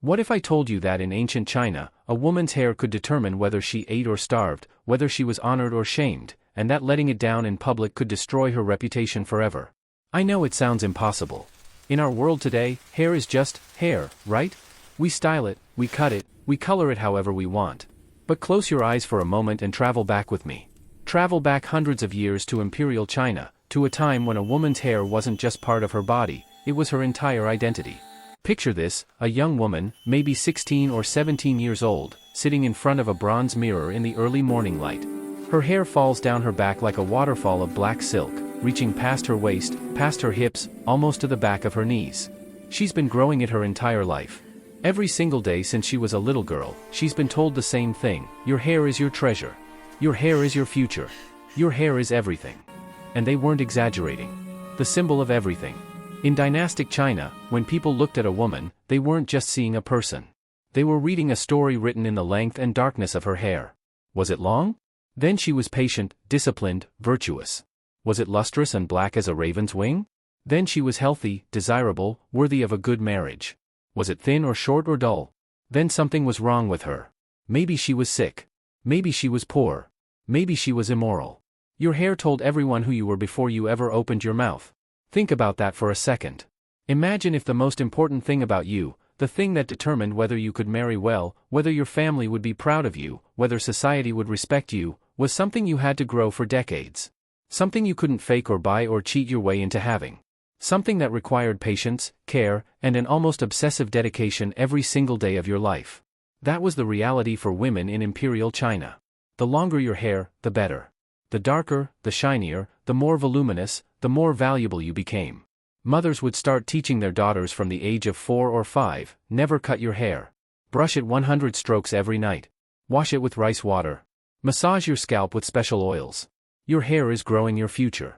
What if I told you that in ancient China, a woman's hair could determine whether she ate or starved, whether she was honored or shamed, and that letting it down in public could destroy her reputation forever? I know it sounds impossible. In our world today, hair is just hair, right? We style it, we cut it, we color it however we want. But close your eyes for a moment and travel back with me. Travel back hundreds of years to Imperial China, to a time when a woman's hair wasn't just part of her body, it was her entire identity. Picture this, a young woman, maybe 16 or 17 years old, sitting in front of a bronze mirror in the early morning light. Her hair falls down her back like a waterfall of black silk, reaching past her waist, past her hips, almost to the back of her knees. She's been growing it her entire life. Every single day since she was a little girl, she's been told the same thing: your hair is your treasure. Your hair is your future. Your hair is everything. And they weren't exaggerating. The symbol of everything. In dynastic China, when people looked at a woman, they weren't just seeing a person. They were reading a story written in the length and darkness of her hair. Was it long? Then she was patient, disciplined, virtuous. Was it lustrous and black as a raven's wing? Then she was healthy, desirable, worthy of a good marriage. Was it thin or short or dull? Then something was wrong with her. Maybe she was sick. Maybe she was poor. Maybe she was immoral. Your hair told everyone who you were before you ever opened your mouth. Think about that for a second. Imagine if the most important thing about you, the thing that determined whether you could marry well, whether your family would be proud of you, whether society would respect you, was something you had to grow for decades. Something you couldn't fake or buy or cheat your way into having. Something that required patience, care, and an almost obsessive dedication every single day of your life. That was the reality for women in Imperial China. The longer your hair, the better. The darker, the shinier, the more voluminous, the more valuable you became. Mothers would start teaching their daughters from the age of 4 or 5, never cut your hair. Brush it 100 strokes every night. Wash it with rice water. Massage your scalp with special oils. Your hair is growing your future.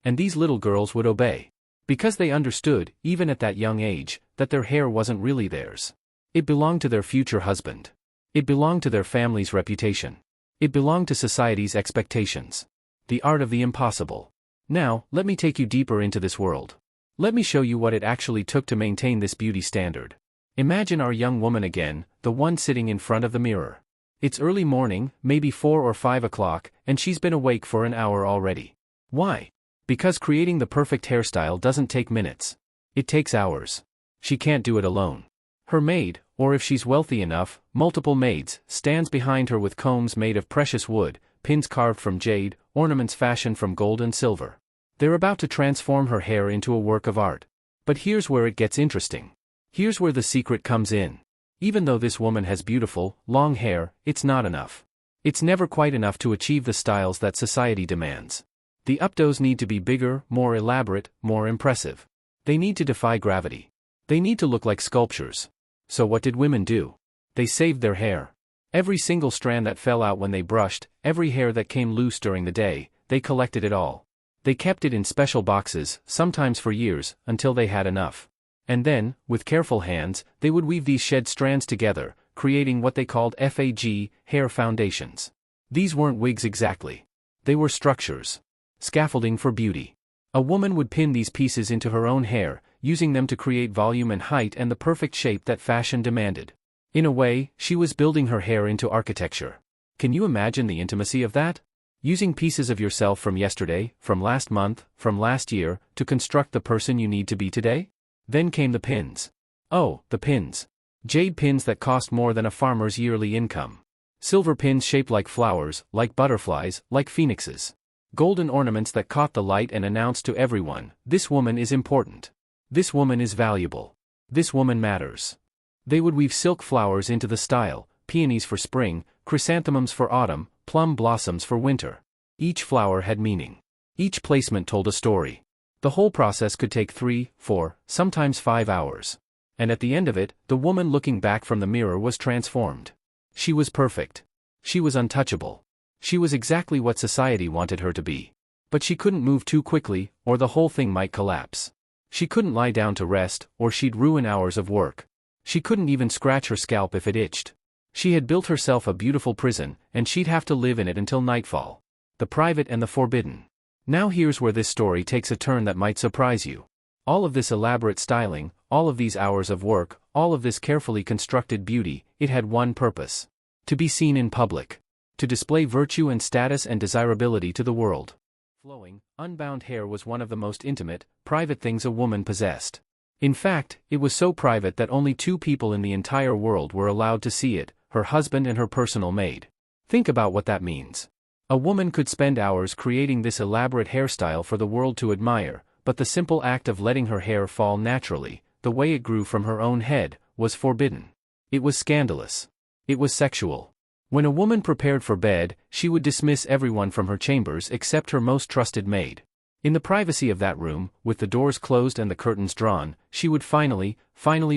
And these little girls would obey. Because they understood, even at that young age, that their hair wasn't really theirs. It belonged to their future husband. It belonged to their family's reputation. It belonged to society's expectations. The art of the impossible. Now, let me take you deeper into this world. Let me show you what it actually took to maintain this beauty standard. Imagine our young woman again, the one sitting in front of the mirror. It's early morning, maybe 4 or 5 o'clock, and she's been awake for an hour already. Why? Because creating the perfect hairstyle doesn't take minutes. It takes hours. She can't do it alone. Her maid, or if she's wealthy enough, multiple maids, stands behind her with combs made of precious wood, pins carved from jade, ornaments fashioned from gold and silver. They're about to transform her hair into a work of art. But here's where it gets interesting. Here's where the secret comes in. Even though this woman has beautiful, long hair, it's not enough. It's never quite enough to achieve the styles that society demands. The updos need to be bigger, more elaborate, more impressive. They need to defy gravity. They need to look like sculptures. So what did women do? They saved their hair. Every single strand that fell out when they brushed, every hair that came loose during the day, they collected it all. They kept it in special boxes, sometimes for years, until they had enough. And then, with careful hands, they would weave these shed strands together, creating what they called FAG, hair foundations. These weren't wigs exactly. They were structures. Scaffolding for beauty. A woman would pin these pieces into her own hair, using them to create volume and height and the perfect shape that fashion demanded. In a way, she was building her hair into architecture. Can you imagine the intimacy of that? Using pieces of yourself from yesterday, from last month, from last year, to construct the person you need to be today? Then came the pins. Oh, the pins. Jade pins that cost more than a farmer's yearly income. Silver pins shaped like flowers, like butterflies, like phoenixes. Golden ornaments that caught the light and announced to everyone, this woman is important. This woman is valuable. This woman matters. They would weave silk flowers into the style, peonies for spring, chrysanthemums for autumn, plum blossoms for winter. Each flower had meaning. Each placement told a story. The whole process could take 3, 4, sometimes 5 hours. And at the end of it, the woman looking back from the mirror was transformed. She was perfect. She was untouchable. She was exactly what society wanted her to be. But she couldn't move too quickly, or the whole thing might collapse. She couldn't lie down to rest, or she'd ruin hours of work. She couldn't even scratch her scalp if it itched. She had built herself a beautiful prison, and she'd have to live in it until nightfall. The private and the forbidden. Now here's where this story takes a turn that might surprise you. All of this elaborate styling, all of these hours of work, all of this carefully constructed beauty, it had one purpose: to be seen in public. To display virtue and status and desirability to the world. Flowing, unbound hair was one of the most intimate, private things a woman possessed. In fact, it was so private that only two people in the entire world were allowed to see it, her husband and her personal maid. Think about what that means. A woman could spend hours creating this elaborate hairstyle for the world to admire, but the simple act of letting her hair fall naturally, the way it grew from her own head, was forbidden. It was scandalous. It was sexual. When a woman prepared for bed, she would dismiss everyone from her chambers except her most trusted maid. In the privacy of that room, with the doors closed and the curtains drawn, she would finally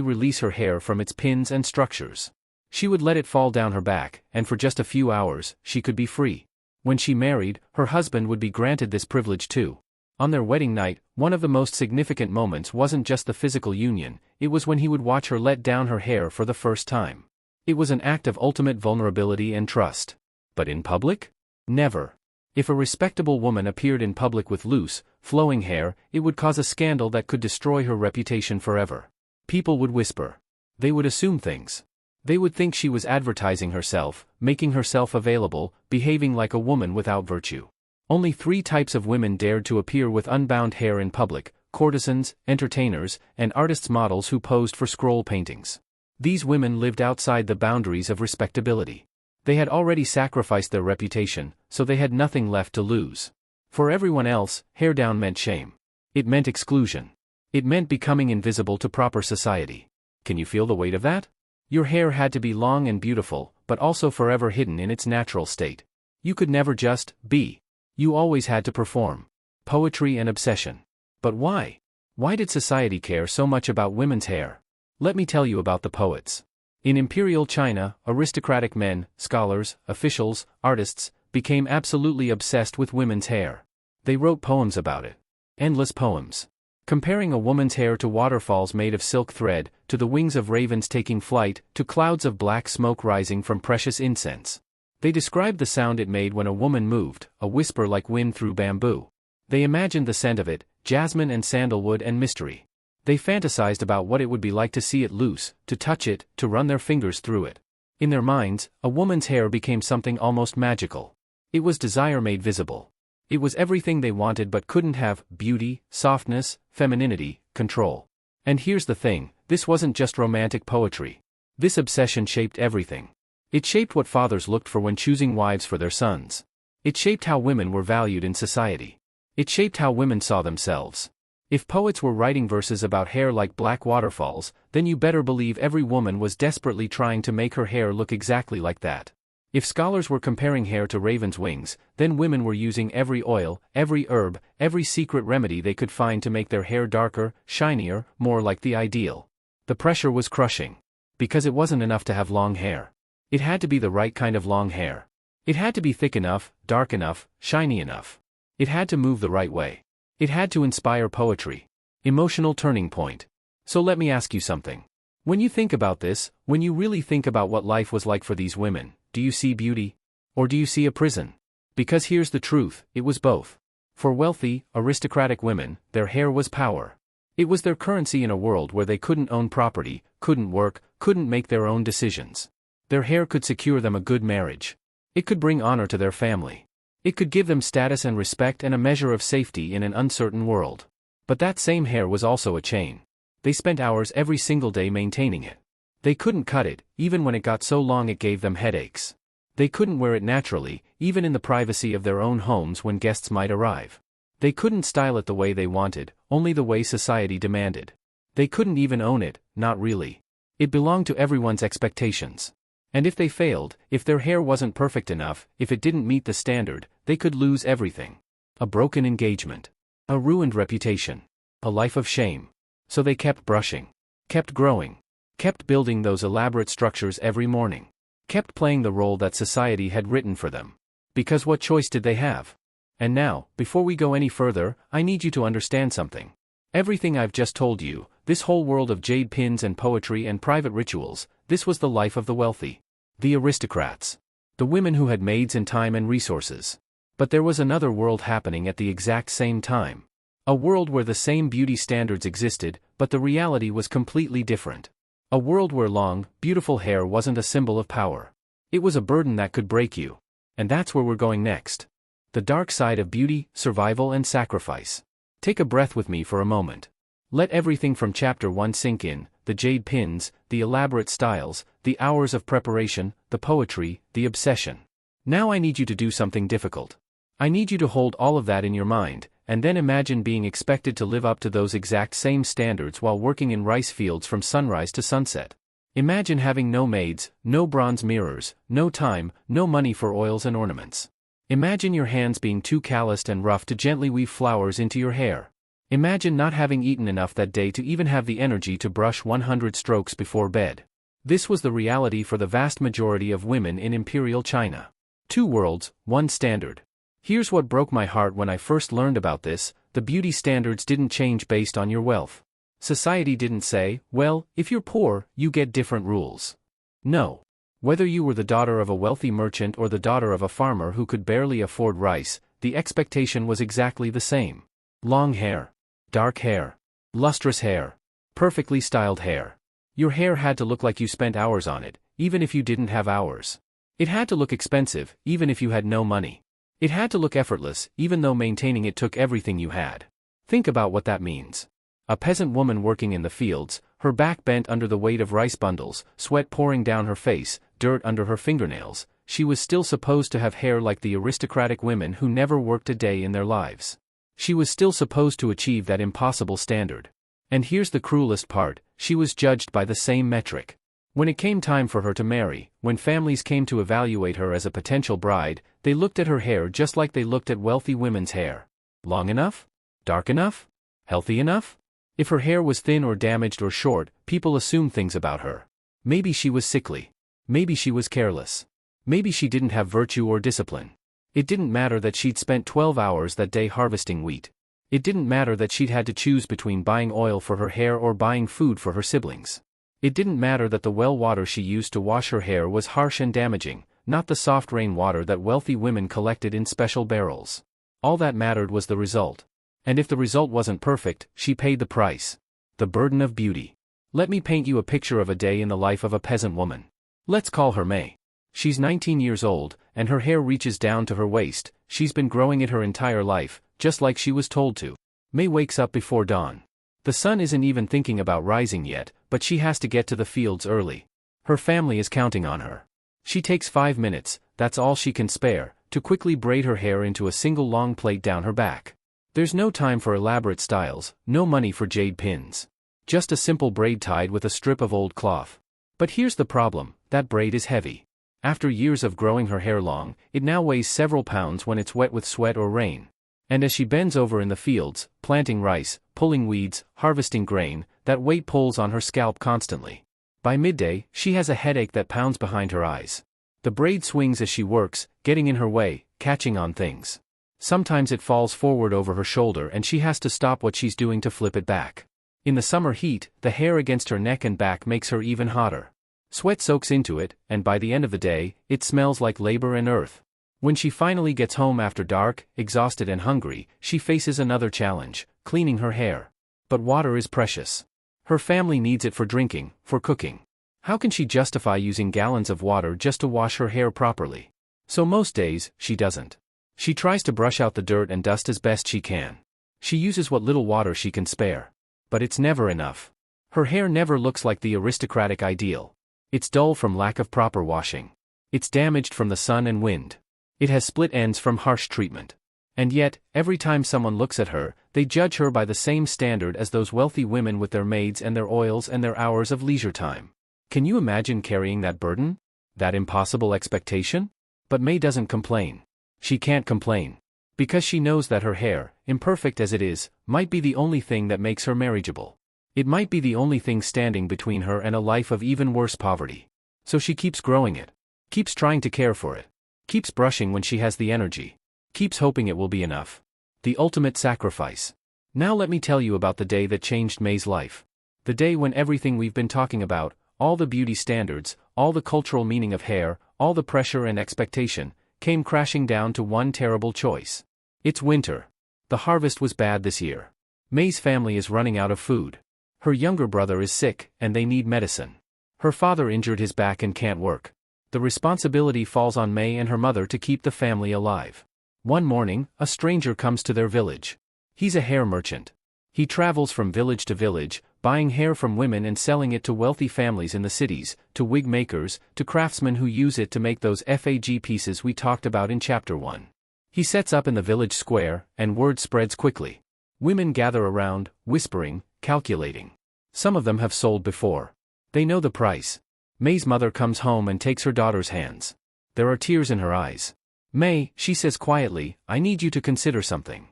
release her hair from its pins and structures. She would let it fall down her back, and for just a few hours, she could be free. When she married, her husband would be granted this privilege too. On their wedding night, one of the most significant moments wasn't just the physical union, it was when he would watch her let down her hair for the first time. It was an act of ultimate vulnerability and trust. But in public? Never. If a respectable woman appeared in public with loose, flowing hair, it would cause a scandal that could destroy her reputation forever. People would whisper. They would assume things. They would think she was advertising herself, making herself available, behaving like a woman without virtue. Only 3 types of women dared to appear with unbound hair in public: courtesans, entertainers, and artists' models who posed for scroll paintings. These women lived outside the boundaries of respectability. They had already sacrificed their reputation, so they had nothing left to lose. For everyone else, hair down meant shame. It meant exclusion. It meant becoming invisible to proper society. Can you feel the weight of that? Your hair had to be long and beautiful, but also forever hidden in its natural state. You could never just be. You always had to perform. Poetry and obsession. But why? Why did society care so much about women's hair? Let me tell you about the poets. In Imperial China, aristocratic men, scholars, officials, artists, became absolutely obsessed with women's hair. They wrote poems about it. Endless poems. Comparing a woman's hair to waterfalls made of silk thread, to the wings of ravens taking flight, to clouds of black smoke rising from precious incense. They described the sound it made when a woman moved, a whisper like wind through bamboo. They imagined the scent of it, jasmine and sandalwood and mystery. They fantasized about what it would be like to see it loose, to touch it, to run their fingers through it. In their minds, a woman's hair became something almost magical. It was desire made visible. It was everything they wanted but couldn't have: beauty, softness, femininity, control. And here's the thing, this wasn't just romantic poetry. This obsession shaped everything. It shaped what fathers looked for when choosing wives for their sons. It shaped how women were valued in society. It shaped how women saw themselves. If poets were writing verses about hair like black waterfalls, then you better believe every woman was desperately trying to make her hair look exactly like that. If scholars were comparing hair to ravens' wings, then women were using every oil, every herb, every secret remedy they could find to make their hair darker, shinier, more like the ideal. The pressure was crushing. Because it wasn't enough to have long hair. It had to be the right kind of long hair. It had to be thick enough, dark enough, shiny enough. It had to move the right way. It had to inspire poetry. Emotional turning point. So let me ask you something. When you think about this, when you really think about what life was like for these women, do you see beauty? Or do you see a prison? Because here's the truth, it was both. For wealthy, aristocratic women, their hair was power. It was their currency in a world where they couldn't own property, couldn't work, couldn't make their own decisions. Their hair could secure them a good marriage. It could bring honor to their family. It could give them status and respect and a measure of safety in an uncertain world. But that same hair was also a chain. They spent hours every single day maintaining it. They couldn't cut it, even when it got so long it gave them headaches. They couldn't wear it naturally, even in the privacy of their own homes when guests might arrive. They couldn't style it the way they wanted, only the way society demanded. They couldn't even own it, not really. It belonged to everyone's expectations. And if they failed, if their hair wasn't perfect enough, if it didn't meet the standard, they could lose everything. A broken engagement. A ruined reputation. A life of shame. So they kept brushing. Kept growing. Kept building those elaborate structures every morning. Kept playing the role that society had written for them. Because what choice did they have? And now, before we go any further, I need you to understand something. Everything I've just told you, this whole world of jade pins and poetry and private rituals, this was the life of the wealthy. The aristocrats. The women who had maids and time and resources. But there was another world happening at the exact same time. A world where the same beauty standards existed, but the reality was completely different. A world where long, beautiful hair wasn't a symbol of power. It was a burden that could break you. And that's where we're going next. The dark side of beauty, survival and sacrifice. Take a breath with me for a moment. Let everything from Chapter 1 sink in, the jade pins, the elaborate styles, the hours of preparation, the poetry, the obsession. Now I need you to do something difficult. I need you to hold all of that in your mind, and then imagine being expected to live up to those exact same standards while working in rice fields from sunrise to sunset. Imagine having no maids, no bronze mirrors, no time, no money for oils and ornaments. Imagine your hands being too calloused and rough to gently weave flowers into your hair. Imagine not having eaten enough that day to even have the energy to brush 100 strokes before bed. This was the reality for the vast majority of women in Imperial China. 2 worlds, 1 standard. Here's what broke my heart when I first learned about this: the beauty standards didn't change based on your wealth. Society didn't say, well, if you're poor, you get different rules. No. Whether you were the daughter of a wealthy merchant or the daughter of a farmer who could barely afford rice, the expectation was exactly the same. Long hair. Dark hair. Lustrous hair. Perfectly styled hair. Your hair had to look like you spent hours on it, even if you didn't have hours. It had to look expensive, even if you had no money. It had to look effortless, even though maintaining it took everything you had. Think about what that means. A peasant woman working in the fields, her back bent under the weight of rice bundles, sweat pouring down her face, dirt under her fingernails, she was still supposed to have hair like the aristocratic women who never worked a day in their lives. She was still supposed to achieve that impossible standard. And here's the cruelest part: she was judged by the same metric. When it came time for her to marry, when families came to evaluate her as a potential bride, they looked at her hair just like they looked at wealthy women's hair. Long enough? Dark enough? Healthy enough? If her hair was thin or damaged or short, people assumed things about her. Maybe she was sickly. Maybe she was careless. Maybe she didn't have virtue or discipline. It didn't matter that she'd spent 12 hours that day harvesting wheat. It didn't matter that she'd had to choose between buying oil for her hair or buying food for her siblings. It didn't matter that the well water she used to wash her hair was harsh and damaging, not the soft rain water that wealthy women collected in special barrels. All that mattered was the result. And if the result wasn't perfect, she paid the price. The burden of beauty. Let me paint you a picture of a day in the life of a peasant woman. Let's call her May. She's 19 years old, and her hair reaches down to her waist. She's been growing it her entire life, just like she was told to. May wakes up before dawn. The sun isn't even thinking about rising yet, but she has to get to the fields early. Her family is counting on her. She takes 5 minutes, that's all she can spare, to quickly braid her hair into a single long plait down her back. There's no time for elaborate styles, no money for jade pins. Just a simple braid tied with a strip of old cloth. But here's the problem: that braid is heavy. After years of growing her hair long, it now weighs several pounds when it's wet with sweat or rain. And as she bends over in the fields, planting rice, pulling weeds, harvesting grain, that weight pulls on her scalp constantly. By midday, she has a headache that pounds behind her eyes. The braid swings as she works, getting in her way, catching on things. Sometimes it falls forward over her shoulder and she has to stop what she's doing to flip it back. In the summer heat, the hair against her neck and back makes her even hotter. Sweat soaks into it, and by the end of the day, it smells like labor and earth. When she finally gets home after dark, exhausted and hungry, she faces another challenge: cleaning her hair. But water is precious. Her family needs it for drinking, for cooking. How can she justify using gallons of water just to wash her hair properly? So most days, she doesn't. She tries to brush out the dirt and dust as best she can. She uses what little water she can spare. But it's never enough. Her hair never looks like the aristocratic ideal. It's dull from lack of proper washing. It's damaged from the sun and wind. It has split ends from harsh treatment. And yet, every time someone looks at her, they judge her by the same standard as those wealthy women with their maids and their oils and their hours of leisure time. Can you imagine carrying that burden? That impossible expectation? But May doesn't complain. She can't complain. Because she knows that her hair, imperfect as it is, might be the only thing that makes her marriageable. It might be the only thing standing between her and a life of even worse poverty. So she keeps growing it. Keeps trying to care for it. Keeps brushing when she has the energy. Keeps hoping it will be enough. The ultimate sacrifice. Now let me tell you about the day that changed May's life. The day when everything we've been talking about, all the beauty standards, all the cultural meaning of hair, all the pressure and expectation, came crashing down to one terrible choice. It's winter. The harvest was bad this year. May's family is running out of food. Her younger brother is sick, and they need medicine. Her father injured his back and can't work. The responsibility falls on May and her mother to keep the family alive. One morning, a stranger comes to their village. He's a hair merchant. He travels from village to village, buying hair from women and selling it to wealthy families in the cities, to wig makers, to craftsmen who use it to make those fag pieces we talked about in Chapter 1. He sets up in the village square, and word spreads quickly. Women gather around, whispering, calculating. Some of them have sold before. They know the price. May's mother comes home and takes her daughter's hands. There are tears in her eyes. May, she says quietly, I need you to consider something.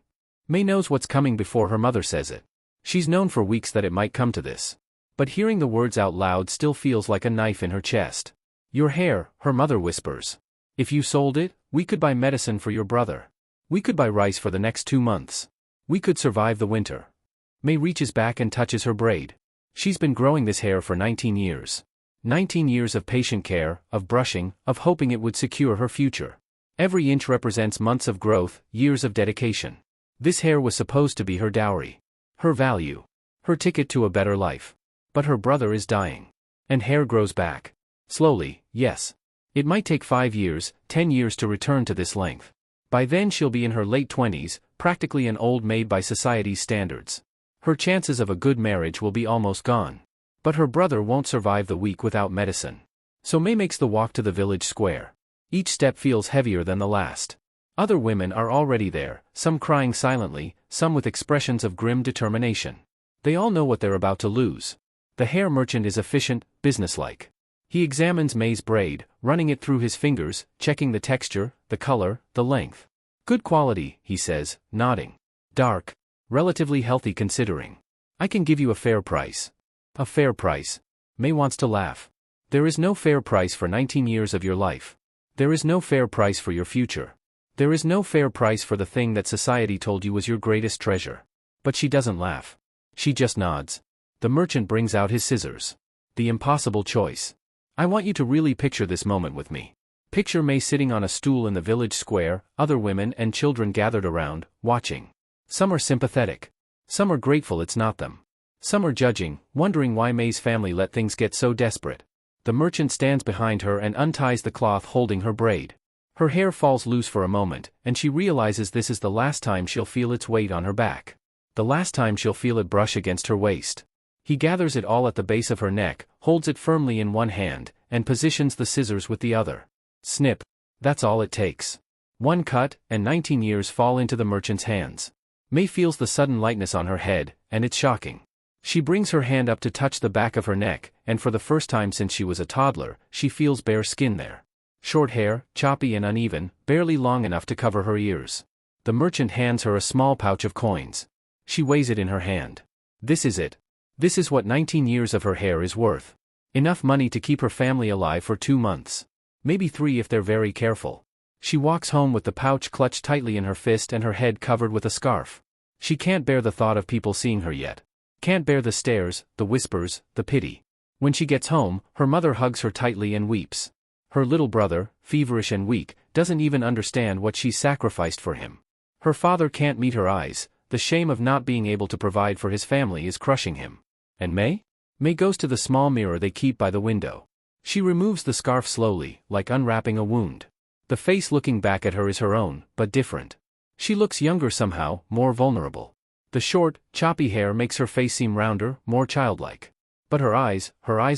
May knows what's coming before her mother says it. She's known for weeks that it might come to this. But hearing the words out loud still feels like a knife in her chest. Your hair, her mother whispers. If you sold it, we could buy medicine for your brother. We could buy rice for the next 2 months. We could survive the winter. May reaches back and touches her braid. She's been growing this hair for 19 years. 19 years of patient care, of brushing, of hoping it would secure her future. Every inch represents months of growth, years of dedication. This hair was supposed to be her dowry. Her value. Her ticket to a better life. But her brother is dying. And hair grows back. Slowly, yes. It might take 5 years, 10 years to return to this length. By then she'll be in her late 20s, practically an old maid by society's standards. Her chances of a good marriage will be almost gone. But her brother won't survive the week without medicine. So May makes the walk to the village square. Each step feels heavier than the last. Other women are already there, some crying silently, some with expressions of grim determination. They all know what they're about to lose. The hair merchant is efficient, businesslike. He examines May's braid, running it through his fingers, checking the texture, the color, the length. Good quality, he says, nodding. Dark. Relatively healthy considering. I can give you a fair price. A fair price. May wants to laugh. There is no fair price for 19 years of your life. There is no fair price for your future. There is no fair price for the thing that society told you was your greatest treasure. But she doesn't laugh. She just nods. The merchant brings out his scissors. The impossible choice. I want you to really picture this moment with me. Picture May sitting on a stool in the village square, other women and children gathered around, watching. Some are sympathetic. Some are grateful it's not them. Some are judging, wondering why May's family let things get so desperate. The merchant stands behind her and unties the cloth holding her braid. Her hair falls loose for a moment, and she realizes this is the last time she'll feel its weight on her back. The last time she'll feel it brush against her waist. He gathers it all at the base of her neck, holds it firmly in one hand, and positions the scissors with the other. Snip. That's all it takes. One cut, and 19 years fall into the merchant's hands. May feels the sudden lightness on her head, and it's shocking. She brings her hand up to touch the back of her neck, and for the first time since she was a toddler, she feels bare skin there. Short hair, choppy and uneven, barely long enough to cover her ears. The merchant hands her a small pouch of coins. She weighs it in her hand. This is it. This is what 19 years of her hair is worth. Enough money to keep her family alive for 2 months. Maybe 3 if they're very careful. She walks home with the pouch clutched tightly in her fist and her head covered with a scarf. She can't bear the thought of people seeing her yet. Can't bear the stares, the whispers, the pity. When she gets home, her mother hugs her tightly and weeps. Her little brother, feverish and weak, doesn't even understand what she's sacrificed for him. Her father can't meet her eyes, the shame of not being able to provide for his family is crushing him. And May? May goes to the small mirror they keep by the window. She removes the scarf slowly, like unwrapping a wound. The face looking back at her is her own, but different. She looks younger somehow, more vulnerable. The short, choppy hair makes her face seem rounder, more childlike. But her eyes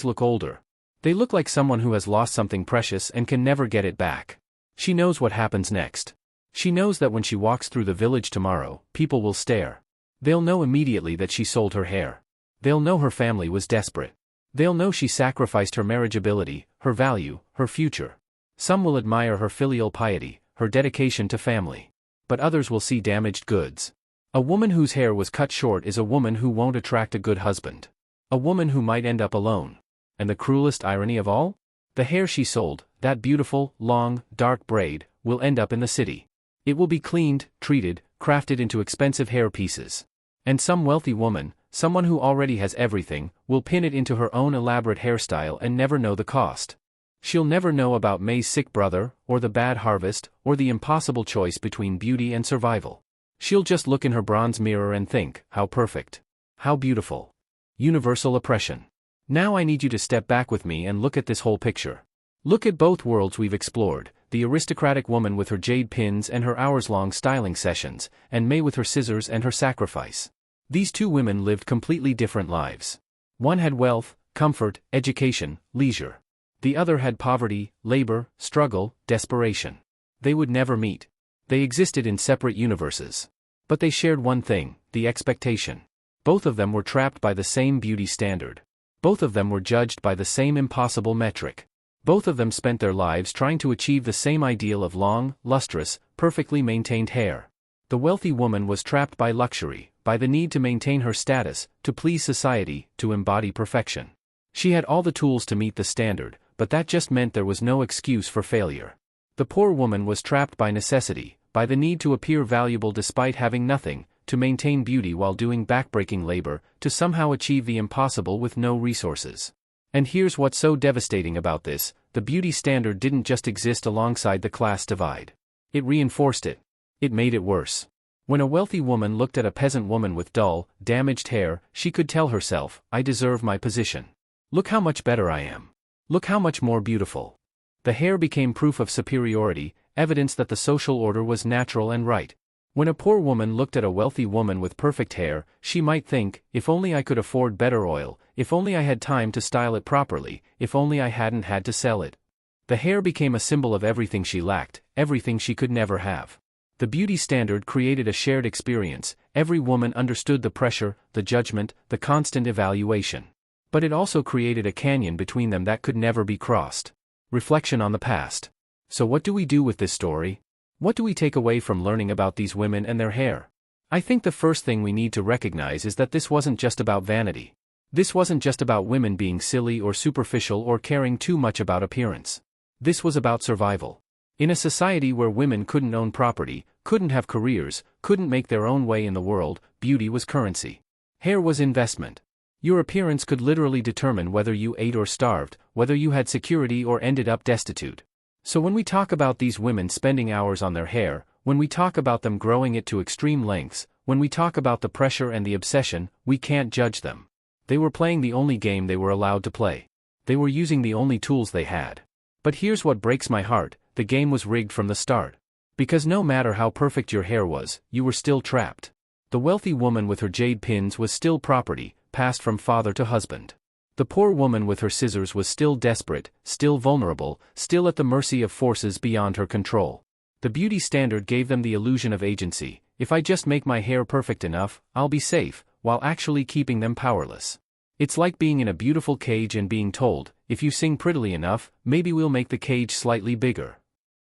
look older. They look like someone who has lost something precious and can never get it back. She knows what happens next. She knows that when she walks through the village tomorrow, people will stare. They'll know immediately that she sold her hair. They'll know her family was desperate. They'll know she sacrificed her marriageability, her value, her future. Some will admire her filial piety, her dedication to family. But others will see damaged goods. A woman whose hair was cut short is a woman who won't attract a good husband. A woman who might end up alone. And the cruelest irony of all? The hair she sold, that beautiful, long, dark braid, will end up in the city. It will be cleaned, treated, crafted into expensive hair pieces. And some wealthy woman, someone who already has everything, will pin it into her own elaborate hairstyle and never know the cost. She'll never know about May's sick brother, or the bad harvest, or the impossible choice between beauty and survival. She'll just look in her bronze mirror and think, how perfect. How beautiful. Universal oppression. Now I need you to step back with me and look at this whole picture. Look at both worlds we've explored, the aristocratic woman with her jade pins and her hours-long styling sessions, and May with her scissors and her sacrifice. These two women lived completely different lives. One had wealth, comfort, education, leisure. The other had poverty, labor, struggle, desperation. They would never meet. They existed in separate universes. But they shared one thing, the expectation. Both of them were trapped by the same beauty standard. Both of them were judged by the same impossible metric. Both of them spent their lives trying to achieve the same ideal of long, lustrous, perfectly maintained hair. The wealthy woman was trapped by luxury, by the need to maintain her status, to please society, to embody perfection. She had all the tools to meet the standard, but that just meant there was no excuse for failure. The poor woman was trapped by necessity, by the need to appear valuable despite having nothing, to maintain beauty while doing backbreaking labor, to somehow achieve the impossible with no resources. And here's what's so devastating about this, the beauty standard didn't just exist alongside the class divide. It reinforced it. It made it worse. When a wealthy woman looked at a peasant woman with dull, damaged hair, she could tell herself, I deserve my position. Look how much better I am. Look how much more beautiful. The hair became proof of superiority, evidence that the social order was natural and right. When a poor woman looked at a wealthy woman with perfect hair, she might think, if only I could afford better oil, if only I had time to style it properly, if only I hadn't had to sell it. The hair became a symbol of everything she lacked, everything she could never have. The beauty standard created a shared experience, every woman understood the pressure, the judgment, the constant evaluation. But it also created a canyon between them that could never be crossed. Reflection on the past. So what do we do with this story? What do we take away from learning about these women and their hair? I think the first thing we need to recognize is that this wasn't just about vanity. This wasn't just about women being silly or superficial or caring too much about appearance. This was about survival. In a society where women couldn't own property, couldn't have careers, couldn't make their own way in the world, beauty was currency. Hair was investment. Your appearance could literally determine whether you ate or starved, whether you had security or ended up destitute. So when we talk about these women spending hours on their hair, when we talk about them growing it to extreme lengths, when we talk about the pressure and the obsession, we can't judge them. They were playing the only game they were allowed to play. They were using the only tools they had. But here's what breaks my heart, the game was rigged from the start. Because no matter how perfect your hair was, you were still trapped. The wealthy woman with her jade pins was still property, passed from father to husband. The poor woman with her scissors was still desperate, still vulnerable, still at the mercy of forces beyond her control. The beauty standard gave them the illusion of agency. If I just make my hair perfect enough, I'll be safe, while actually keeping them powerless. It's like being in a beautiful cage and being told, if you sing prettily enough, maybe we'll make the cage slightly bigger.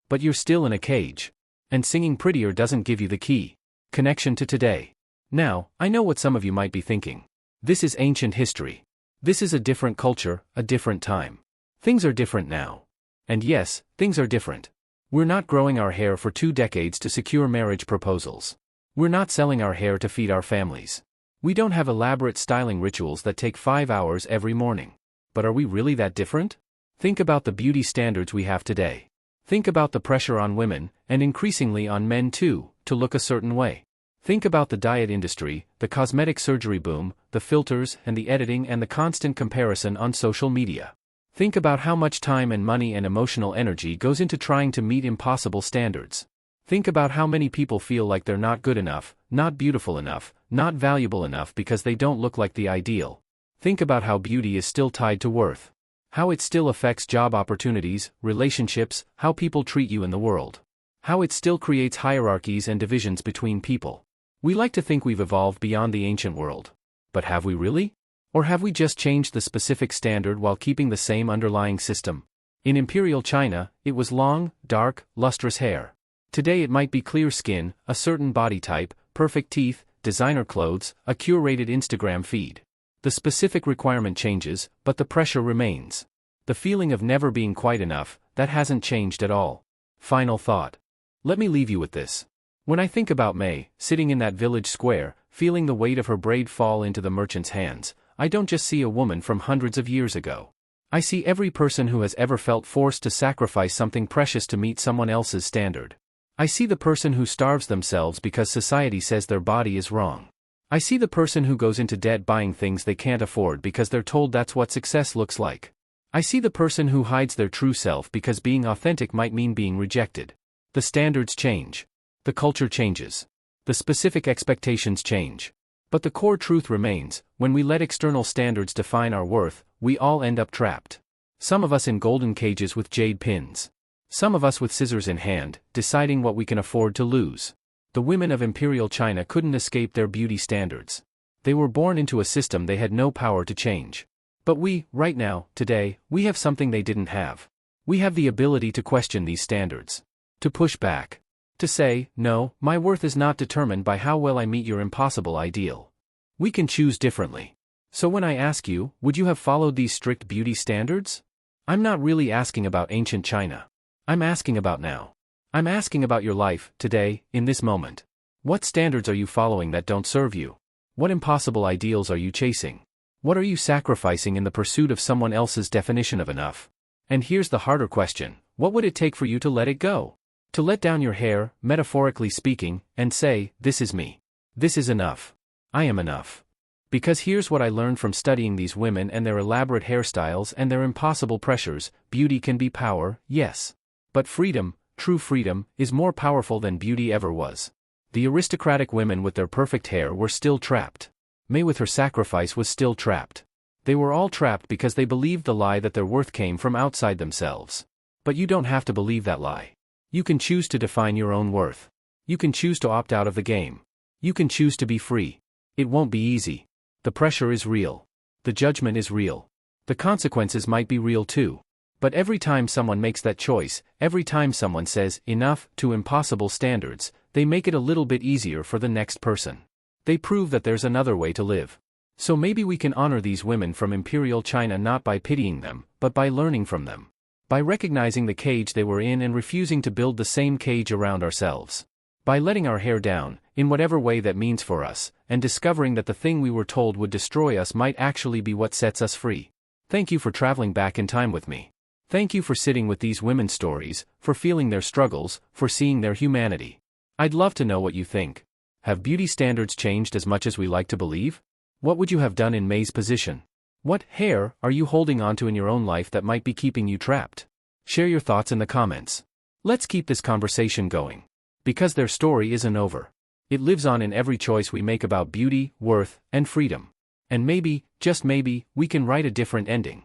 But you're still in a cage. And singing prettier doesn't give you the key. Connection to today. Now, I know what some of you might be thinking. This is ancient history. This is a different culture, a different time. Things are different now. And yes, things are different. We're not growing our hair for 2 decades to secure marriage proposals. We're not selling our hair to feed our families. We don't have elaborate styling rituals that take 5 hours every morning. But are we really that different? Think about the beauty standards we have today. Think about the pressure on women, and increasingly on men too, to look a certain way. Think about the diet industry, the cosmetic surgery boom, the filters and the editing and the constant comparison on social media. Think about how much time and money and emotional energy goes into trying to meet impossible standards. Think about how many people feel like they're not good enough, not beautiful enough, not valuable enough because they don't look like the ideal. Think about how beauty is still tied to worth. How it still affects job opportunities, relationships, how people treat you in the world. How it still creates hierarchies and divisions between people. We like to think we've evolved beyond the ancient world. But have we really? Or have we just changed the specific standard while keeping the same underlying system? In Imperial China, it was long, dark, lustrous hair. Today it might be clear skin, a certain body type, perfect teeth, designer clothes, a curated Instagram feed. The specific requirement changes, but the pressure remains. The feeling of never being quite enough, that hasn't changed at all. Final thought. Let me leave you with this. When I think about May, sitting in that village square, feeling the weight of her braid fall into the merchant's hands, I don't just see a woman from hundreds of years ago. I see every person who has ever felt forced to sacrifice something precious to meet someone else's standard. I see the person who starves themselves because society says their body is wrong. I see the person who goes into debt buying things they can't afford because they're told that's what success looks like. I see the person who hides their true self because being authentic might mean being rejected. The standards change. The culture changes. The specific expectations change. But the core truth remains: when we let external standards define our worth, we all end up trapped. Some of us in golden cages with jade pins. Some of us with scissors in hand, deciding what we can afford to lose. The women of Imperial China couldn't escape their beauty standards. They were born into a system they had no power to change. But we, right now, today, we have something they didn't have. We have the ability to question these standards. To push back. To say, no, my worth is not determined by how well I meet your impossible ideal. We can choose differently. So when I ask you, would you have followed these strict beauty standards? I'm not really asking about ancient China. I'm asking about now. I'm asking about your life, today, in this moment. What standards are you following that don't serve you? What impossible ideals are you chasing? What are you sacrificing in the pursuit of someone else's definition of enough? And here's the harder question: what would it take for you to let it go? To let down your hair, metaphorically speaking, and say, this is me. This is enough. I am enough. Because here's what I learned from studying these women and their elaborate hairstyles and their impossible pressures: beauty can be power, yes. But freedom, true freedom, is more powerful than beauty ever was. The aristocratic women with their perfect hair were still trapped. May with her sacrifice was still trapped. They were all trapped because they believed the lie that their worth came from outside themselves. But you don't have to believe that lie. You can choose to define your own worth. You can choose to opt out of the game. You can choose to be free. It won't be easy. The pressure is real. The judgment is real. The consequences might be real too. But every time someone makes that choice, every time someone says enough to impossible standards, they make it a little bit easier for the next person. They prove that there's another way to live. So maybe we can honor these women from Imperial China not by pitying them, but by learning from them. By recognizing the cage they were in and refusing to build the same cage around ourselves. By letting our hair down, in whatever way that means for us, and discovering that the thing we were told would destroy us might actually be what sets us free. Thank you for traveling back in time with me. Thank you for sitting with these women's stories, for feeling their struggles, for seeing their humanity. I'd love to know what you think. Have beauty standards changed as much as we like to believe? What would you have done in May's position? What hair are you holding onto in your own life that might be keeping you trapped? Share your thoughts in the comments. Let's keep this conversation going. Because their story isn't over. It lives on in every choice we make about beauty, worth, and freedom. And maybe, just maybe, we can write a different ending.